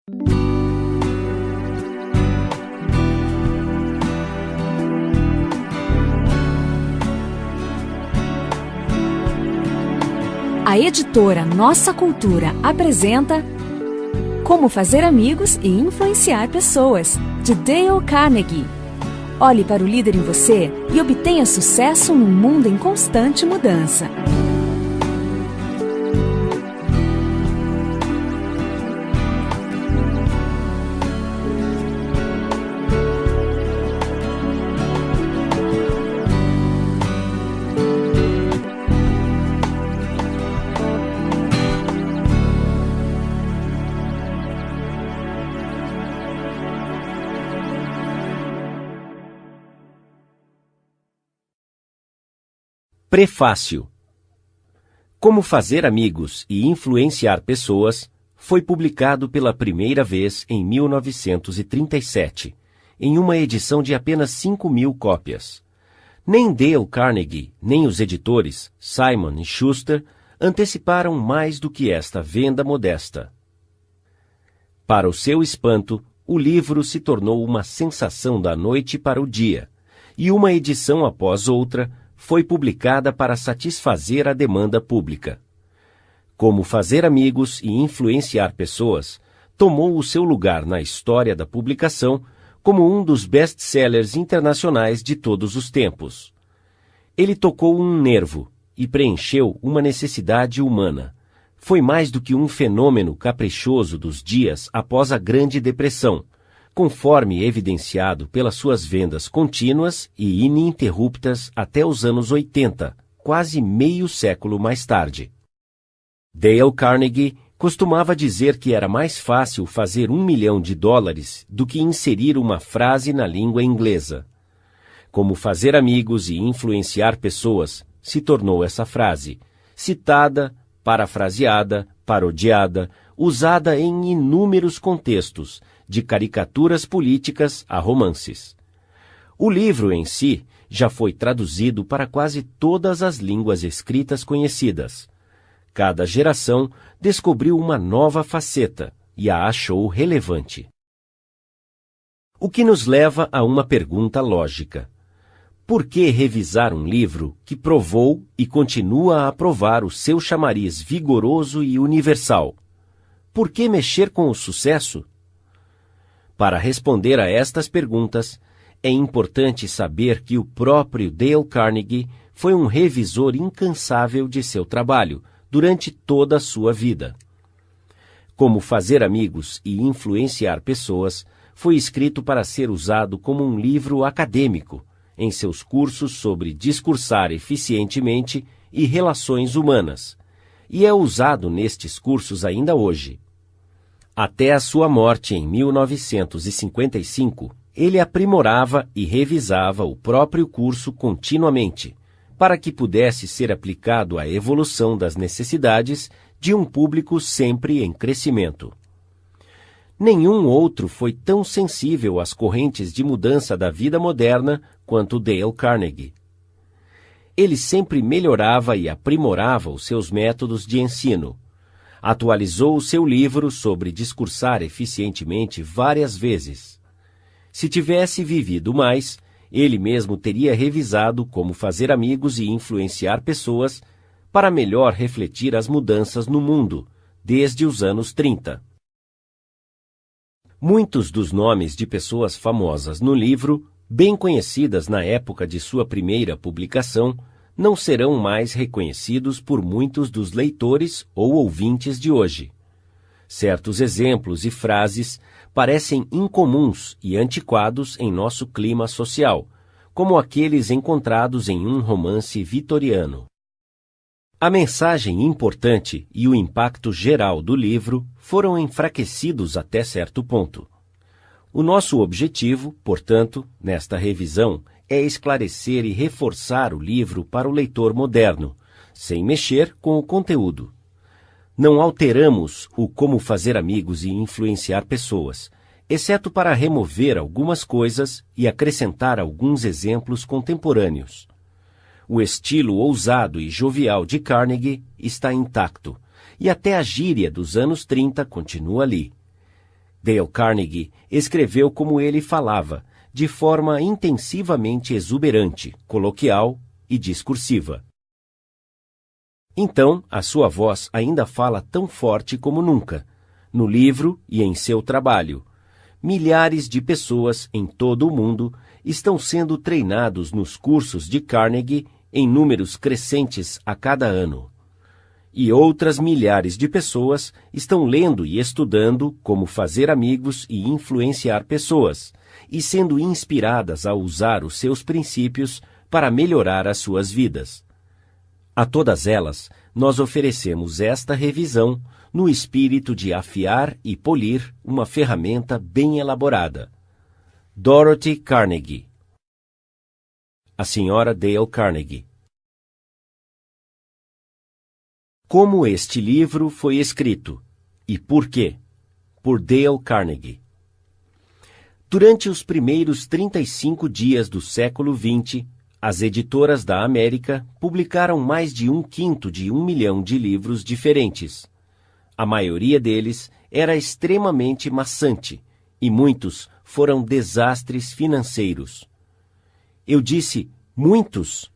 A editora Nossa Cultura apresenta Como Fazer Amigos e Influenciar Pessoas, de Dale Carnegie. Olhe para o líder em você e obtenha sucesso num mundo em constante mudança. Prefácio. Como Fazer Amigos e Influenciar Pessoas foi publicado pela primeira vez em 1937, em uma edição de apenas 5.000 cópias. Nem Dale Carnegie, nem os editores, Simon e Schuster, anteciparam mais do que esta venda modesta. Para o seu espanto, o livro se tornou uma sensação da noite para o dia, e uma edição após outra foi publicada para satisfazer a demanda pública. Como Fazer Amigos e Influenciar Pessoas tomou o seu lugar na história da publicação como um dos best-sellers internacionais de todos os tempos. Ele tocou um nervo e preencheu uma necessidade humana. Foi mais do que um fenômeno caprichoso dos dias após a Grande Depressão, conforme evidenciado pelas suas vendas contínuas e ininterruptas até os anos 80, quase meio século mais tarde. Dale Carnegie costumava dizer que era mais fácil fazer $1 milhão do que inserir uma frase na língua inglesa. Como Fazer Amigos e Influenciar Pessoas se tornou essa frase, citada, parafraseada, parodiada, usada em inúmeros contextos, de caricaturas políticas a romances. O livro em si já foi traduzido para quase todas as línguas escritas conhecidas. Cada geração descobriu uma nova faceta e a achou relevante. O que nos leva a uma pergunta lógica. Por que revisar um livro que provou e continua a provar o seu chamariz vigoroso e universal? Por que mexer com o sucesso? Para responder a estas perguntas, é importante saber que o próprio Dale Carnegie foi um revisor incansável de seu trabalho durante toda a sua vida. Como Fazer Amigos e Influenciar Pessoas foi escrito para ser usado como um livro acadêmico em seus cursos sobre discursar eficientemente e relações humanas, e é usado nestes cursos ainda hoje. Até a sua morte em 1955, ele aprimorava e revisava o próprio curso continuamente, para que pudesse ser aplicado à evolução das necessidades de um público sempre em crescimento. Nenhum outro foi tão sensível às correntes de mudança da vida moderna quanto Dale Carnegie. Ele sempre melhorava e aprimorava os seus métodos de ensino. Atualizou o seu livro sobre discursar eficientemente várias vezes. Se tivesse vivido mais, ele mesmo teria revisado Como Fazer Amigos e Influenciar Pessoas para melhor refletir as mudanças no mundo, desde os anos 30. Muitos dos nomes de pessoas famosas no livro, bem conhecidas na época de sua primeira publicação, não serão mais reconhecidos por muitos dos leitores ou ouvintes de hoje. Certos exemplos e frases parecem incomuns e antiquados em nosso clima social, como aqueles encontrados em um romance vitoriano. A mensagem importante e o impacto geral do livro foram enfraquecidos até certo ponto. O nosso objetivo, portanto, nesta revisão, é esclarecer e reforçar o livro para o leitor moderno, sem mexer com o conteúdo. Não alteramos o Como Fazer Amigos e Influenciar Pessoas, exceto para remover algumas coisas e acrescentar alguns exemplos contemporâneos. O estilo ousado e jovial de Carnegie está intacto, e até a gíria dos anos 30 continua ali. Dale Carnegie escreveu como ele falava, de forma intensivamente exuberante, coloquial e discursiva. Então, a sua voz ainda fala tão forte como nunca, no livro e em seu trabalho. Milhares de pessoas em todo o mundo estão sendo treinados nos cursos de Carnegie em números crescentes a cada ano. E outras milhares de pessoas estão lendo e estudando como fazer amigos e influenciar pessoas, e sendo inspiradas a usar os seus princípios para melhorar as suas vidas. A todas elas, nós oferecemos esta revisão no espírito de afiar e polir uma ferramenta bem elaborada. Dorothy Carnegie. A Sra. Dale Carnegie. Como este livro foi escrito e por quê? Por Dale Carnegie. Durante os primeiros 35 dias do século XX, as editoras da América publicaram mais de 1/5 de 1 milhão de livros diferentes. A maioria deles era extremamente maçante e muitos foram desastres financeiros. Eu disse muitos.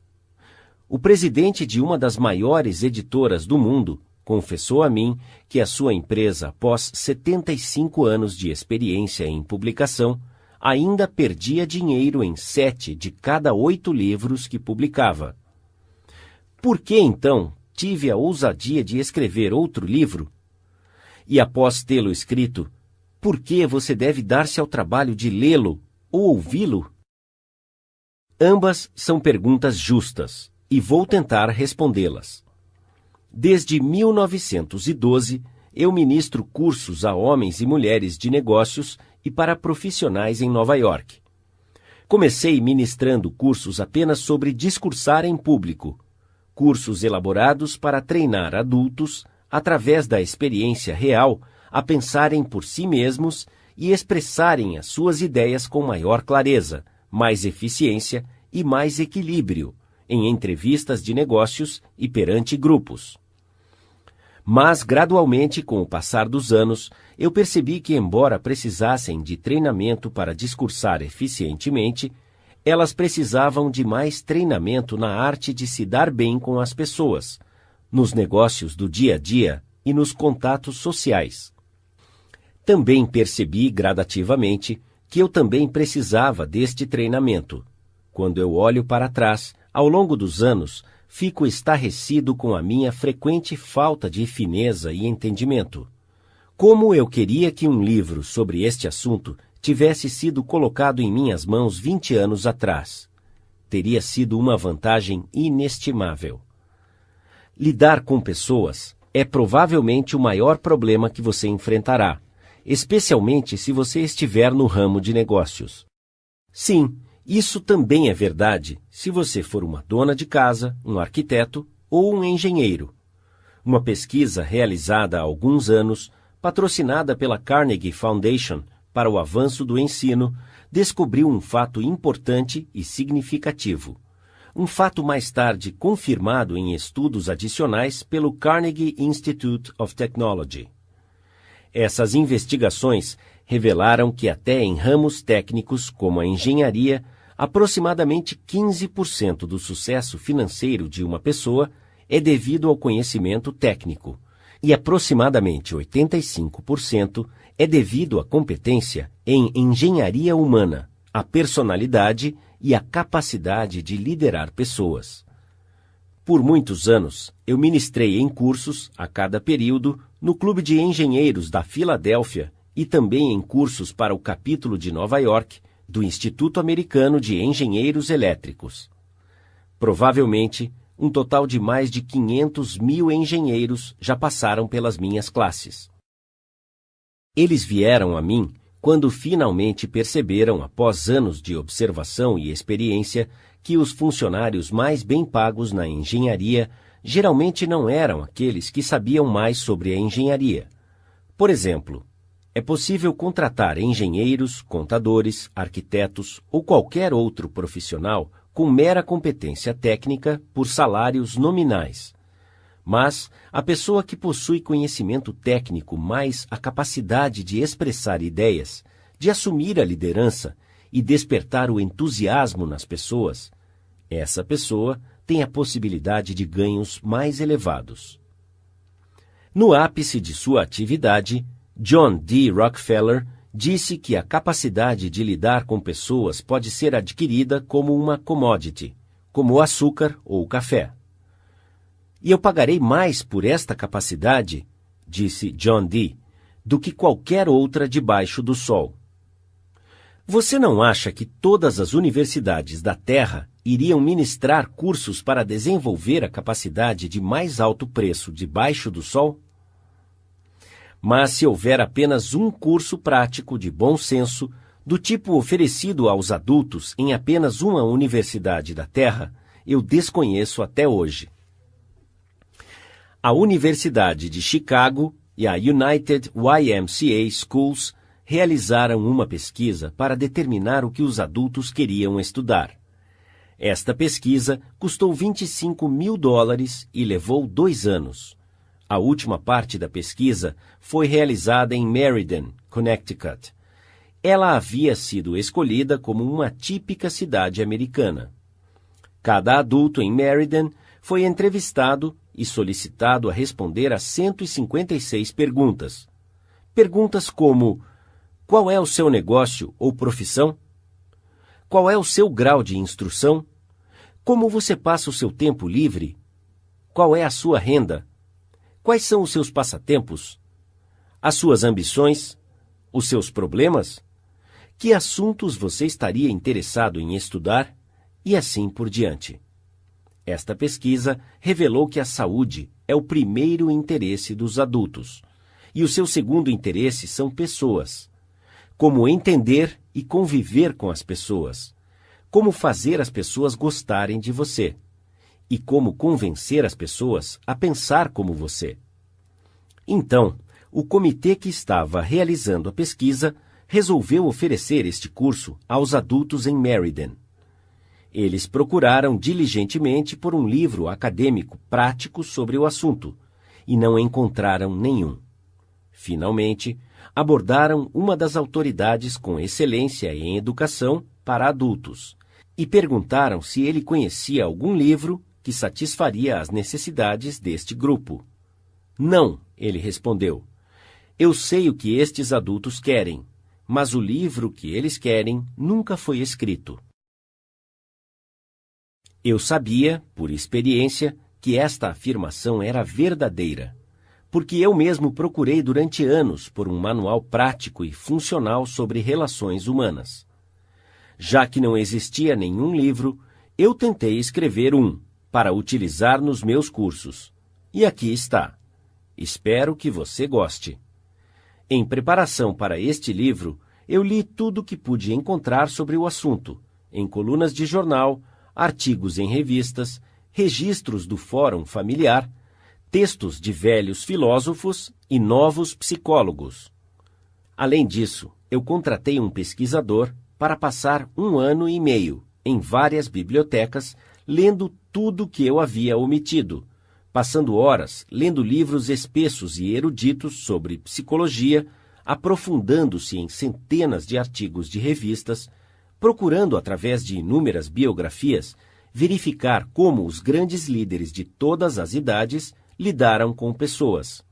O presidente de uma das maiores editoras do mundo confessou a mim que a sua empresa, após 75 anos de experiência em publicação, ainda perdia dinheiro em 7 de cada 8 livros que publicava. Por que, então, tive a ousadia de escrever outro livro? E após tê-lo escrito, por que você deve dar-se ao trabalho de lê-lo ou ouvi-lo? Ambas são perguntas justas, e vou tentar respondê-las. Desde 1912, eu ministro cursos a homens e mulheres de negócios e para profissionais em Nova York. Comecei ministrando cursos apenas sobre discursar em público, cursos elaborados para treinar adultos, através da experiência real, a pensarem por si mesmos e expressarem as suas ideias com maior clareza, mais eficiência e mais equilíbrio, em entrevistas de negócios e perante grupos. Mas, gradualmente, com o passar dos anos, eu percebi que, embora precisassem de treinamento para discursar eficientemente, elas precisavam de mais treinamento na arte de se dar bem com as pessoas, nos negócios do dia a dia e nos contatos sociais. Também percebi, gradativamente, que eu também precisava deste treinamento. Quando eu olho para trás, ao longo dos anos, fico estarrecido com a minha frequente falta de fineza e entendimento. Como eu queria que um livro sobre este assunto tivesse sido colocado em minhas mãos 20 anos atrás. Teria sido uma vantagem inestimável. Lidar com pessoas é provavelmente o maior problema que você enfrentará, especialmente se você estiver no ramo de negócios. Sim, isso também é verdade se você for uma dona de casa, um arquiteto ou um engenheiro. Uma pesquisa realizada há alguns anos, patrocinada pela Carnegie Foundation para o avanço do ensino, descobriu um fato importante e significativo. Um fato mais tarde confirmado em estudos adicionais pelo Carnegie Institute of Technology. Essas investigações revelaram que até em ramos técnicos como a engenharia, aproximadamente 15% do sucesso financeiro de uma pessoa é devido ao conhecimento técnico, e aproximadamente 85% é devido à competência em engenharia humana, a personalidade e a capacidade de liderar pessoas. Por muitos anos, eu ministrei em cursos, a cada período, no Clube de Engenheiros da Filadélfia e também em cursos para o capítulo de Nova York do Instituto Americano de Engenheiros Elétricos. Provavelmente, um total de mais de 500 mil engenheiros já passaram pelas minhas classes. Eles vieram a mim quando finalmente perceberam, após anos de observação e experiência, que os funcionários mais bem pagos na engenharia geralmente não eram aqueles que sabiam mais sobre a engenharia. Por exemplo, é possível contratar engenheiros, contadores, arquitetos ou qualquer outro profissional com mera competência técnica por salários nominais. mas a pessoa que possui conhecimento técnico mais a capacidade de expressar ideias, de assumir a liderança e despertar o entusiasmo nas pessoas, essa pessoa tem a possibilidade de ganhos mais elevados. No ápice de sua atividade, John D. Rockefeller disse que a capacidade de lidar com pessoas pode ser adquirida como uma commodity, como o açúcar ou o café. E eu pagarei mais por esta capacidade, disse John D., do que qualquer outra debaixo do sol. Você não acha que todas as universidades da Terra iriam ministrar cursos para desenvolver a capacidade de mais alto preço debaixo do sol? Mas se houver apenas um curso prático de bom senso, do tipo oferecido aos adultos em apenas uma universidade da Terra, eu desconheço até hoje. A Universidade de Chicago e a United YMCA Schools realizaram uma pesquisa para determinar o que os adultos queriam estudar. Esta pesquisa custou $25 mil e levou 2 anos. A última parte da pesquisa foi realizada em Meriden, Connecticut. Ela havia sido escolhida como uma típica cidade americana. Cada adulto em Meriden foi entrevistado e solicitado a responder a 156 perguntas. Perguntas como: qual é o seu negócio ou profissão? Qual é o seu grau de instrução? Como você passa o seu tempo livre? Qual é a sua renda? Quais são os seus passatempos? As suas ambições? Os seus problemas? Que assuntos você estaria interessado em estudar? E assim por diante. Esta pesquisa revelou que a saúde é o primeiro interesse dos adultos, e o seu segundo interesse são pessoas. Como entender e conviver com as pessoas, como fazer as pessoas gostarem de você, e como convencer as pessoas a pensar como você. Então, o comitê que estava realizando a pesquisa resolveu oferecer este curso aos adultos em Meriden. Eles procuraram diligentemente por um livro acadêmico prático sobre o assunto e não encontraram nenhum. Finalmente, abordaram uma das autoridades com excelência em educação para adultos e perguntaram se ele conhecia algum livro que satisfaria as necessidades deste grupo. Não, ele respondeu. Eu sei o que estes adultos querem, mas o livro que eles querem nunca foi escrito. Eu sabia, por experiência, que esta afirmação era verdadeira, porque eu mesmo procurei durante anos por um manual prático e funcional sobre relações humanas. Já que não existia nenhum livro, eu tentei escrever um, para utilizar nos meus cursos. E aqui está. Espero que você goste. Em preparação para este livro, eu li tudo o que pude encontrar sobre o assunto, em colunas de jornal, artigos em revistas, registros do Fórum Familiar, textos de velhos filósofos e novos psicólogos. Além disso, eu contratei um pesquisador para passar 1 ano e meio em várias bibliotecas, lendo tudo que eu havia omitido, passando horas lendo livros espessos e eruditos sobre psicologia, aprofundando-se em centenas de artigos de revistas, procurando, através de inúmeras biografias, verificar como os grandes líderes de todas as idades lidaram com pessoas.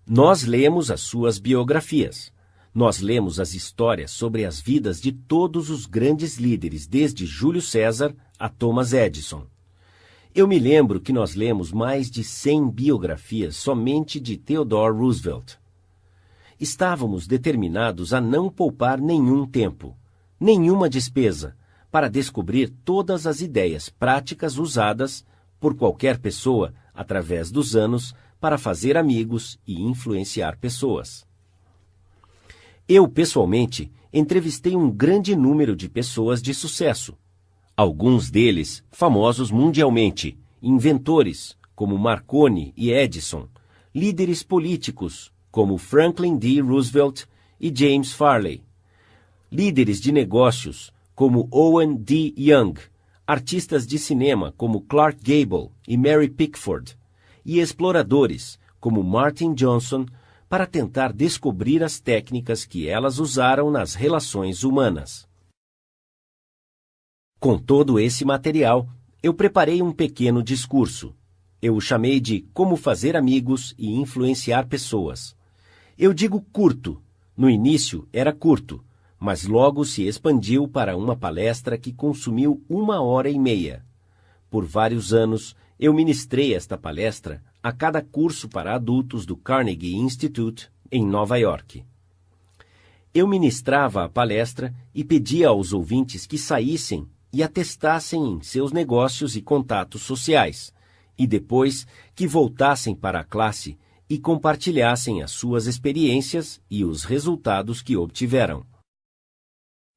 Nós lemos as suas biografias. Nós lemos as histórias sobre as vidas de todos os grandes líderes, desde Júlio César a Thomas Edison. Eu me lembro que nós lemos mais de 100 biografias somente de Theodore Roosevelt. Estávamos determinados a não poupar nenhum tempo, nenhuma despesa, para descobrir todas as ideias práticas usadas por qualquer pessoa através dos anos para fazer amigos e influenciar pessoas. Eu, pessoalmente, entrevistei um grande número de pessoas de sucesso, alguns deles famosos mundialmente, inventores, como Marconi e Edison, líderes políticos, como Franklin D. Roosevelt e James Farley, líderes de negócios, como Owen D. Young, artistas de cinema, como Clark Gable e Mary Pickford, e exploradores, como Martin Johnson, para tentar descobrir as técnicas que elas usaram nas relações humanas. Com todo esse material, eu preparei um pequeno discurso. Eu o chamei de Como Fazer Amigos e Influenciar Pessoas. Eu digo curto. No início era curto, mas logo se expandiu para uma palestra que consumiu 1h30. Por vários anos, eu ministrei esta palestra a cada curso para adultos do Carnegie Institute, em Nova York. Eu ministrava a palestra e pedia aos ouvintes que saíssem e atestassem em seus negócios e contatos sociais, e depois que voltassem para a classe e compartilhassem as suas experiências e os resultados que obtiveram.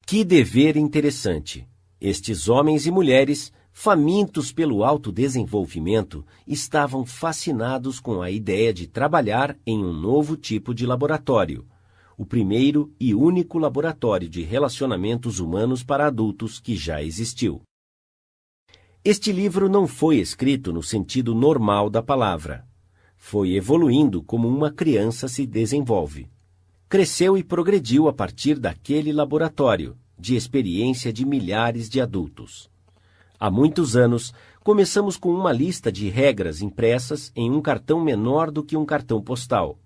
Que dever interessante! Estes homens e mulheres, famintos pelo autodesenvolvimento, estavam fascinados com a ideia de trabalhar em um novo tipo de laboratório, o primeiro e único laboratório de relacionamentos humanos para adultos que já existiu. Este livro não foi escrito no sentido normal da palavra. Foi evoluindo como uma criança se desenvolve. Cresceu e progrediu a partir daquele laboratório, de experiência de milhares de adultos. Há muitos anos, começamos com uma lista de regras impressas em um cartão menor do que um cartão postal.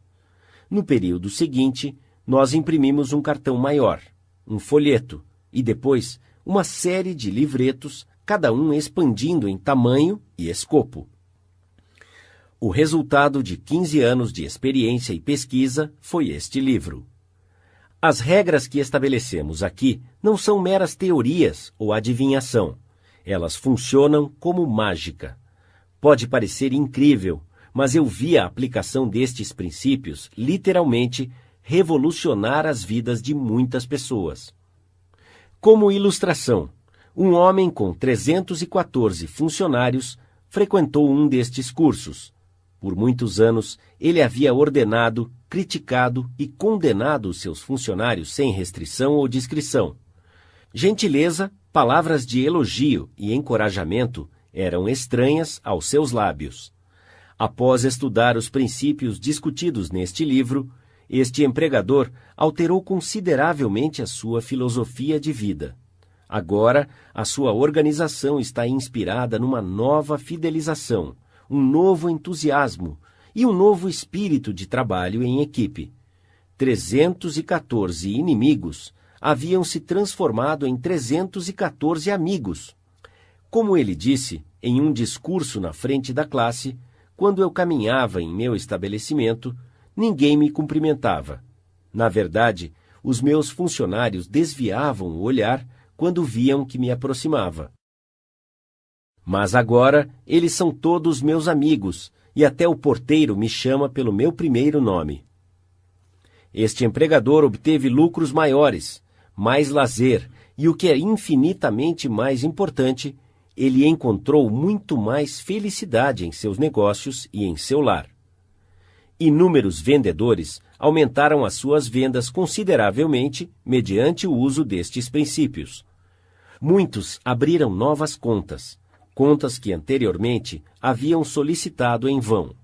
No período seguinte, nós imprimimos um cartão maior, um folheto, e depois uma série de livretos, cada um expandindo em tamanho e escopo. O resultado de 15 anos de experiência e pesquisa foi este livro. As regras que estabelecemos aqui não são meras teorias ou adivinhação. Elas funcionam como mágica. Pode parecer incrível, mas eu vi a aplicação destes princípios, literalmente, revolucionar as vidas de muitas pessoas. Como ilustração, um homem com 314 funcionários frequentou um destes cursos. Por muitos anos, ele havia ordenado, criticado e condenado seus funcionários sem restrição ou discrição. Gentileza, palavras de elogio e encorajamento eram estranhas aos seus lábios. Após estudar os princípios discutidos neste livro, este empregador alterou consideravelmente a sua filosofia de vida. Agora, a sua organização está inspirada numa nova fidelização, um novo entusiasmo e um novo espírito de trabalho em equipe. 314 inimigos haviam se transformado em 314 amigos. Como ele disse em um discurso na frente da classe, quando eu caminhava em meu estabelecimento, ninguém me cumprimentava. Na verdade, os meus funcionários desviavam o olhar quando viam que me aproximava. Mas agora eles são todos meus amigos e até o porteiro me chama pelo meu primeiro nome. Este empregador obteve lucros maiores, mais lazer e, o que é infinitamente mais importante, ele encontrou muito mais felicidade em seus negócios e em seu lar. Inúmeros vendedores aumentaram as suas vendas consideravelmente mediante o uso destes princípios. Muitos abriram novas contas que anteriormente haviam solicitado em vão.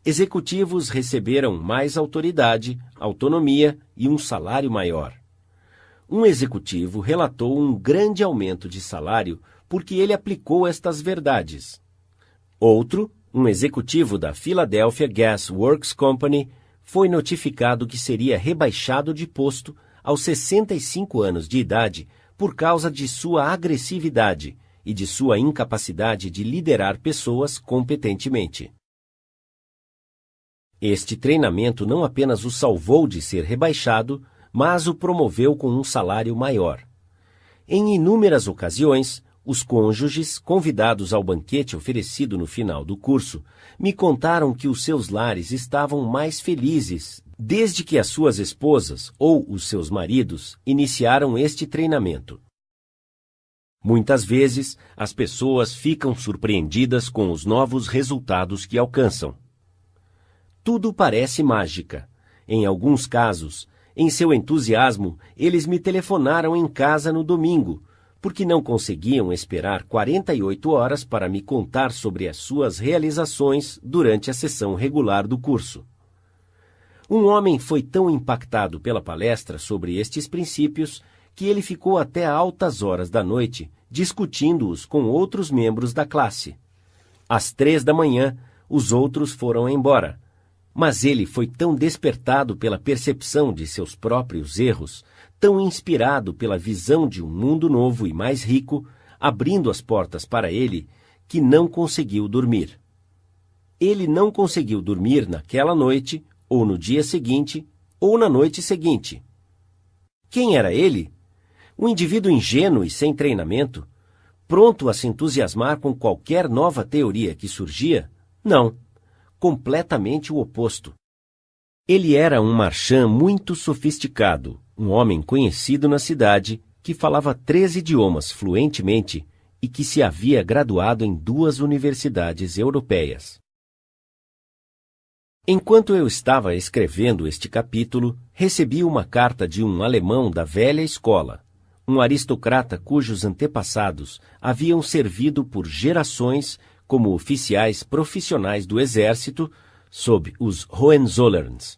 Executivos receberam mais autoridade, autonomia e um salário maior. Um executivo relatou um grande aumento de salário porque ele aplicou estas verdades. Outro, um executivo da Philadelphia Gas Works Company, foi notificado que seria rebaixado de posto aos 65 anos de idade por causa de sua agressividade e de sua incapacidade de liderar pessoas competentemente. Este treinamento não apenas o salvou de ser rebaixado, mas o promoveu com um salário maior. Em inúmeras ocasiões, os cônjuges, convidados ao banquete oferecido no final do curso, me contaram que os seus lares estavam mais felizes desde que as suas esposas ou os seus maridos iniciaram este treinamento. Muitas vezes, as pessoas ficam surpreendidas com os novos resultados que alcançam. Tudo parece mágica. Em alguns casos, em seu entusiasmo, eles me telefonaram em casa no domingo, porque não conseguiam esperar 48 horas para me contar sobre as suas realizações durante a sessão regular do curso. Um homem foi tão impactado pela palestra sobre estes princípios que ele ficou até altas horas da noite discutindo-os com outros membros da classe. Às 3 da manhã, os outros foram embora, mas ele foi tão despertado pela percepção de seus próprios erros, tão inspirado pela visão de um mundo novo e mais rico, abrindo as portas para ele, que não conseguiu dormir. Ele não conseguiu dormir naquela noite, ou no dia seguinte, ou na noite seguinte. Quem era ele? Um indivíduo ingênuo e sem treinamento, pronto a se entusiasmar com qualquer nova teoria que surgia? Não, completamente o oposto. Ele era um marchand muito sofisticado, um homem conhecido na cidade, que falava 3 idiomas fluentemente e que se havia graduado em 2 universidades europeias. Enquanto eu estava escrevendo este capítulo, recebi uma carta de um alemão da velha escola, um aristocrata cujos antepassados haviam servido por gerações como oficiais profissionais do exército sob os Hohenzollerns.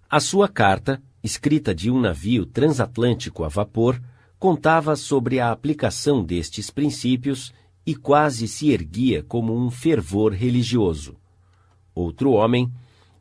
A sua carta, escrita de um navio transatlântico a vapor, contava sobre a aplicação destes princípios e quase se erguia como um fervor religioso. Outro homem,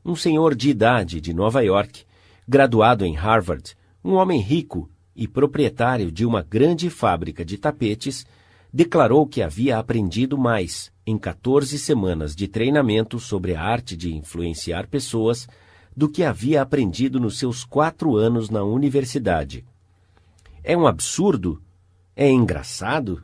um senhor de idade de Nova York, graduado em Harvard, um homem rico e proprietário de uma grande fábrica de tapetes, declarou que havia aprendido mais em 14 semanas de treinamento sobre a arte de influenciar pessoas do que havia aprendido nos seus 4 anos na universidade. É um absurdo? É engraçado?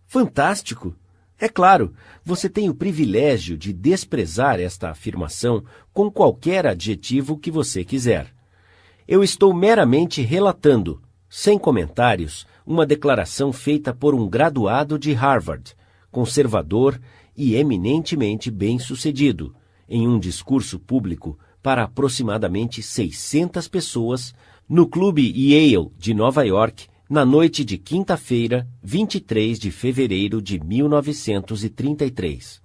Fantástico! É claro, você tem o privilégio de desprezar esta afirmação com qualquer adjetivo que você quiser. Eu estou meramente relatando, sem comentários, uma declaração feita por um graduado de Harvard, conservador e eminentemente bem-sucedido, em um discurso público para aproximadamente 600 pessoas no Clube Yale de Nova York, na noite de quinta-feira, 23 de fevereiro de 1933.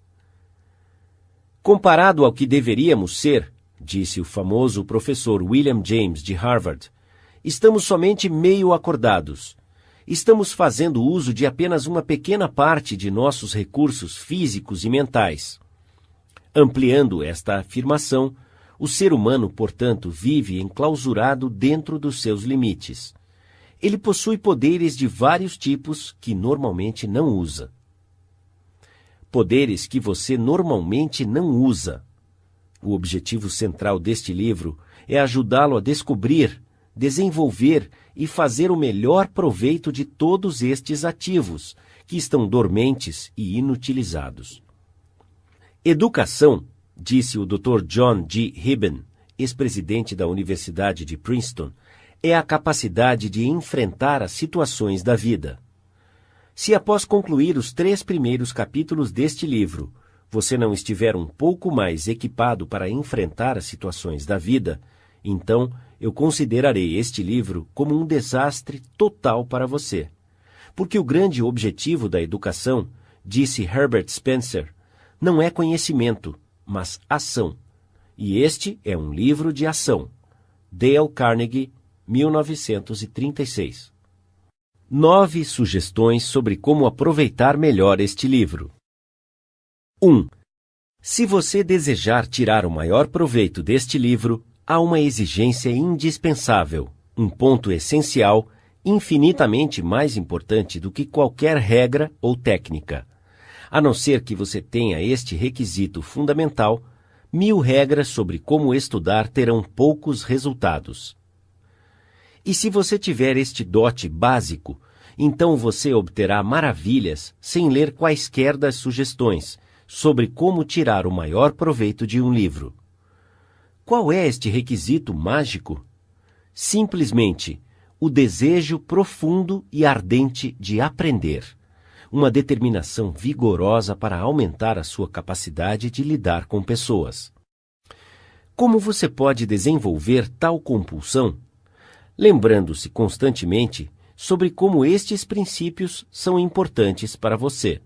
Comparado ao que deveríamos ser, disse o famoso professor William James de Harvard, estamos somente meio acordados. Estamos fazendo uso de apenas uma pequena parte de nossos recursos físicos e mentais. Ampliando esta afirmação, o ser humano, portanto, vive enclausurado dentro dos seus limites. Ele possui poderes de vários tipos que normalmente não usa. Poderes que você normalmente não usa. O objetivo central deste livro é ajudá-lo a descobrir, desenvolver e fazer o melhor proveito de todos estes ativos que estão dormentes e inutilizados. Educação, disse o Dr. John G. Hibben, ex-presidente da Universidade de Princeton, é a capacidade de enfrentar as situações da vida. Se após concluir os 3 primeiros capítulos deste livro, você não estiver um pouco mais equipado para enfrentar as situações da vida, então eu considerarei este livro como um desastre total para você. Porque o grande objetivo da educação, disse Herbert Spencer, não é conhecimento, mas ação. E este é um livro de ação. Dale Carnegie, 1936. 9 sugestões sobre como aproveitar melhor este livro. 1. Se você desejar tirar o maior proveito deste livro, há uma exigência indispensável, um ponto essencial, infinitamente mais importante do que qualquer regra ou técnica. A não ser que você tenha este requisito fundamental, 1000 regras sobre como estudar terão poucos resultados. E se você tiver este dote básico, então você obterá maravilhas sem ler quaisquer das sugestões sobre como tirar o maior proveito de um livro. Qual é este requisito mágico? Simplesmente o desejo profundo e ardente de aprender, uma determinação vigorosa para aumentar a sua capacidade de lidar com pessoas. Como você pode desenvolver tal compulsão? Lembrando-se constantemente sobre como estes princípios são importantes para você.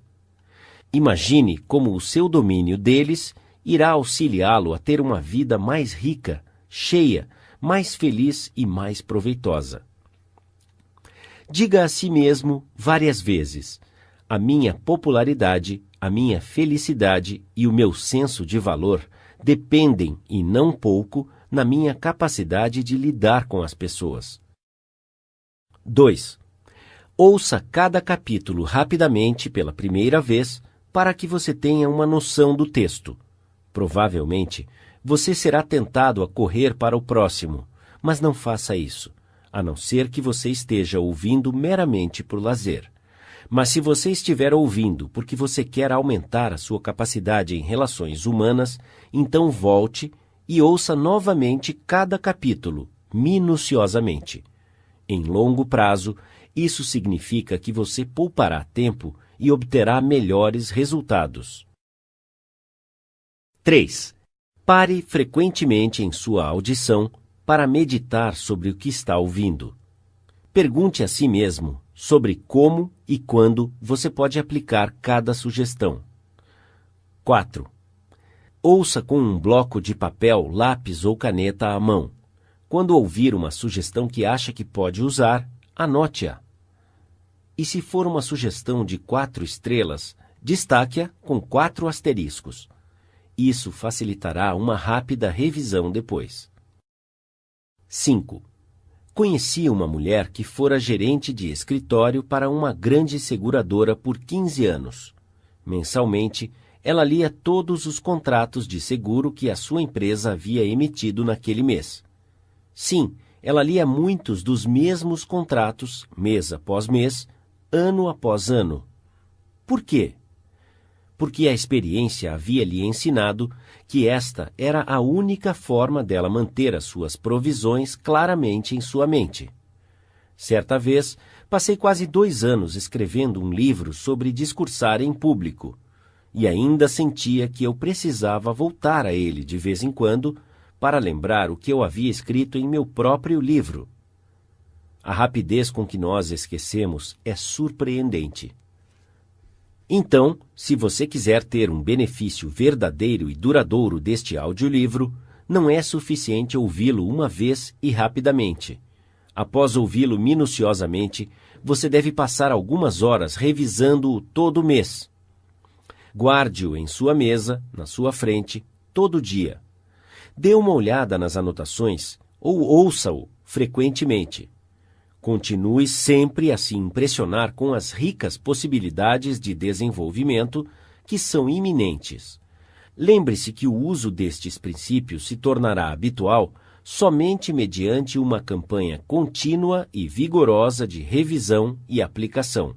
Imagine como o seu domínio deles irá auxiliá-lo a ter uma vida mais rica, cheia, mais feliz e mais proveitosa. Diga a si mesmo várias vezes: a minha popularidade, a minha felicidade e o meu senso de valor dependem, e não pouco, na minha capacidade de lidar com as pessoas. 2. Ouça cada capítulo rapidamente pela primeira vez para que você tenha uma noção do texto. Provavelmente, você será tentado a correr para o próximo, mas não faça isso, a não ser que você esteja ouvindo meramente por lazer. Mas se você estiver ouvindo porque você quer aumentar a sua capacidade em relações humanas, então volte e ouça novamente cada capítulo, minuciosamente. Em longo prazo, isso significa que você poupará tempo e obterá melhores resultados. 3. Pare frequentemente em sua audição para meditar sobre o que está ouvindo. Pergunte a si mesmo sobre como e quando você pode aplicar cada sugestão. 4. Ouça com um bloco de papel, lápis ou caneta à mão. Quando ouvir uma sugestão que acha que pode usar, anote-a. E se for uma sugestão de 4 estrelas, destaque-a com 4 asteriscos. Isso facilitará uma rápida revisão depois. 5. Conheci uma mulher que fora gerente de escritório para uma grande seguradora por 15 anos. Mensalmente, ela lia todos os contratos de seguro que a sua empresa havia emitido naquele mês. Sim, ela lia muitos dos mesmos contratos, mês após mês, ano após ano. Por quê? Porque a experiência havia lhe ensinado que esta era a única forma dela manter as suas provisões claramente em sua mente. Certa vez, passei quase 2 anos escrevendo um livro sobre discursar em público, e ainda sentia que eu precisava voltar a ele de vez em quando para lembrar o que eu havia escrito em meu próprio livro. A rapidez com que nós esquecemos é surpreendente. Então, se você quiser ter um benefício verdadeiro e duradouro deste audiolivro, não é suficiente ouvi-lo uma vez e rapidamente. Após ouvi-lo minuciosamente, você deve passar algumas horas revisando-o todo mês. Guarde-o em sua mesa, na sua frente, todo dia. Dê uma olhada nas anotações ou ouça-o frequentemente. Continue sempre a se impressionar com as ricas possibilidades de desenvolvimento que são iminentes. Lembre-se que o uso destes princípios se tornará habitual somente mediante uma campanha contínua e vigorosa de revisão e aplicação.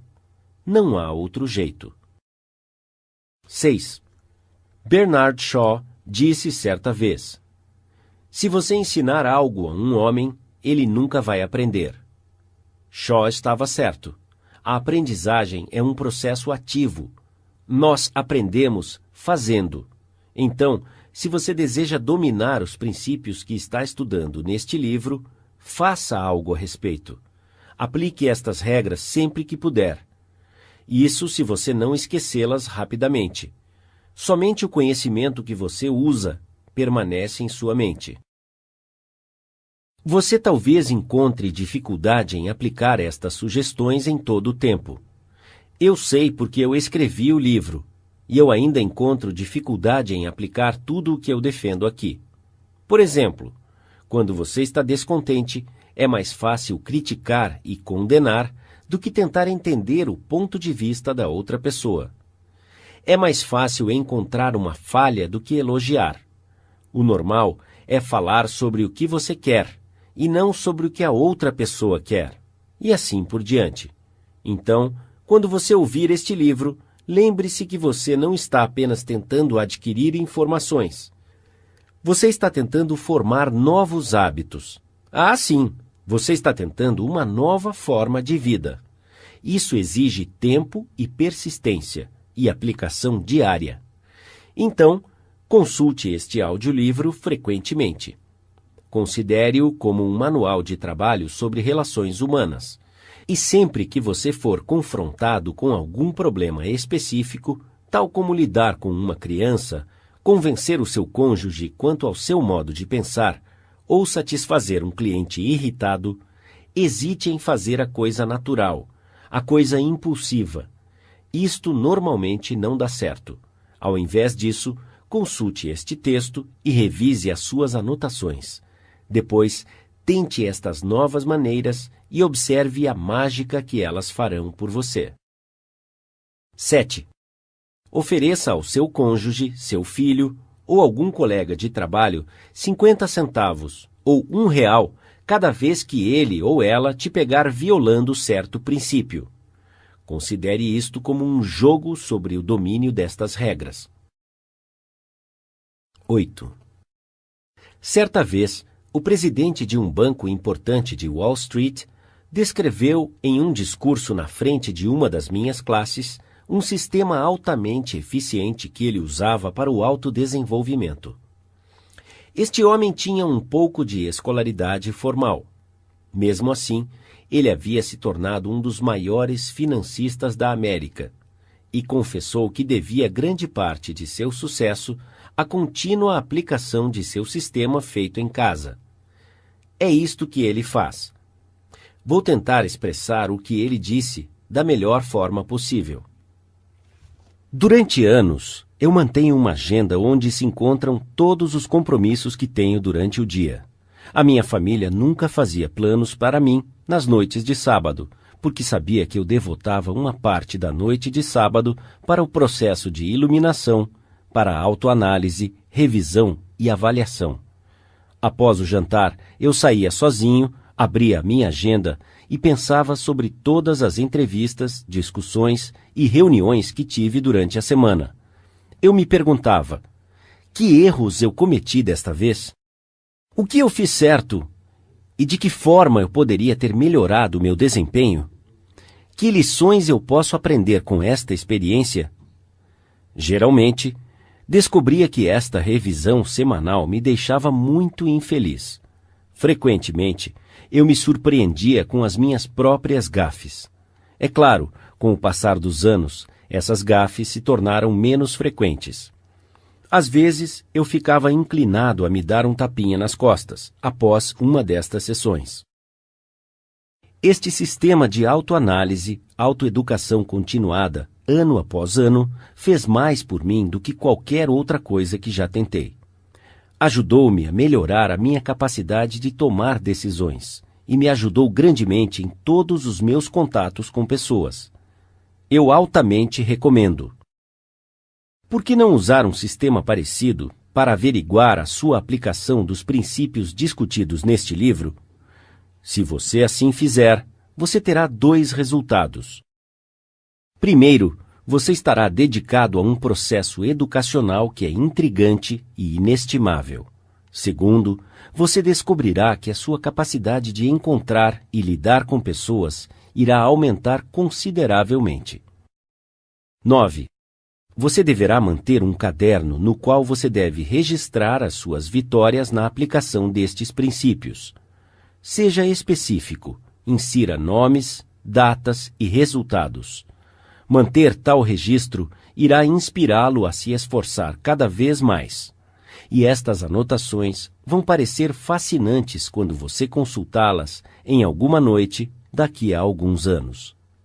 Não há outro jeito. 6. Bernard Shaw disse certa vez: se você ensinar algo a um homem, ele nunca vai aprender. Shaw estava certo. A aprendizagem é um processo ativo. Nós aprendemos fazendo. Então, se você deseja dominar os princípios que está estudando neste livro, faça algo a respeito. Aplique estas regras sempre que puder. Isso se você não esquecê-las rapidamente. Somente o conhecimento que você usa permanece em sua mente. Você talvez encontre dificuldade em aplicar estas sugestões em todo o tempo. Eu sei porque eu escrevi o livro, e eu ainda encontro dificuldade em aplicar tudo o que eu defendo aqui. Por exemplo, quando você está descontente, é mais fácil criticar e condenar do que tentar entender o ponto de vista da outra pessoa. É mais fácil encontrar uma falha do que elogiar. O normal é falar sobre o que você quer, e não sobre o que a outra pessoa quer, e assim por diante. Então, quando você ouvir este livro, lembre-se que você não está apenas tentando adquirir informações. Você está tentando formar novos hábitos. Ah, sim, você está tentando uma nova forma de vida. Isso exige tempo e persistência, e aplicação diária. Então, consulte este audiolivro frequentemente. Considere-o como um manual de trabalho sobre relações humanas. E sempre que você for confrontado com algum problema específico, tal como lidar com uma criança, convencer o seu cônjuge quanto ao seu modo de pensar ou satisfazer um cliente irritado, hesite em fazer a coisa natural, a coisa impulsiva. Isto normalmente não dá certo. Ao invés disso, consulte este texto e revise as suas anotações. Depois, tente estas novas maneiras e observe a mágica que elas farão por você. 7. Ofereça ao seu cônjuge, seu filho ou algum colega de trabalho 50 centavos ou R$ 1 cada vez que ele ou ela te pegar violando certo princípio. Considere isto como um jogo sobre o domínio destas regras. 8. Certa vez, o presidente de um banco importante de Wall Street descreveu em um discurso na frente de uma das minhas classes um sistema altamente eficiente que ele usava para o autodesenvolvimento. Este homem tinha um pouco de escolaridade formal. Mesmo assim, ele havia se tornado um dos maiores financistas da América e confessou que devia grande parte de seu sucesso à contínua aplicação de seu sistema feito em casa. É isto que ele faz. Vou tentar expressar o que ele disse da melhor forma possível. Durante anos, eu mantenho uma agenda onde se encontram todos os compromissos que tenho durante o dia. A minha família nunca fazia planos para mim nas noites de sábado, porque sabia que eu devotava uma parte da noite de sábado para o processo de iluminação, para a autoanálise, revisão e avaliação. Após o jantar, eu saía sozinho, abria a minha agenda e pensava sobre todas as entrevistas, discussões e reuniões que tive durante a semana. Eu me perguntava, que erros eu cometi desta vez? O que eu fiz certo? E de que forma eu poderia ter melhorado o meu desempenho? Que lições eu posso aprender com esta experiência? Geralmente, descobria que esta revisão semanal me deixava muito infeliz. Frequentemente, eu me surpreendia com as minhas próprias gafes. É claro, com o passar dos anos, essas gafes se tornaram menos frequentes. Às vezes, eu ficava inclinado a me dar um tapinha nas costas, após uma destas sessões. Este sistema de autoanálise, autoeducação continuada, ano após ano, fez mais por mim do que qualquer outra coisa que já tentei. Ajudou-me a melhorar a minha capacidade de tomar decisões e me ajudou grandemente em todos os meus contatos com pessoas. Eu altamente recomendo. Por que não usar um sistema parecido para averiguar a sua aplicação dos princípios discutidos neste livro? Se você assim fizer, você terá 2 resultados. Primeiro, você estará dedicado a um processo educacional que é intrigante e inestimável. Segundo, você descobrirá que a sua capacidade de encontrar e lidar com pessoas irá aumentar consideravelmente. 9. Você deverá manter um caderno no qual você deve registrar as suas vitórias na aplicação destes princípios. Seja específico, insira nomes, datas e resultados. Manter tal registro irá inspirá-lo a se esforçar cada vez mais. E estas anotações vão parecer fascinantes quando você consultá-las em alguma noite daqui a alguns anos.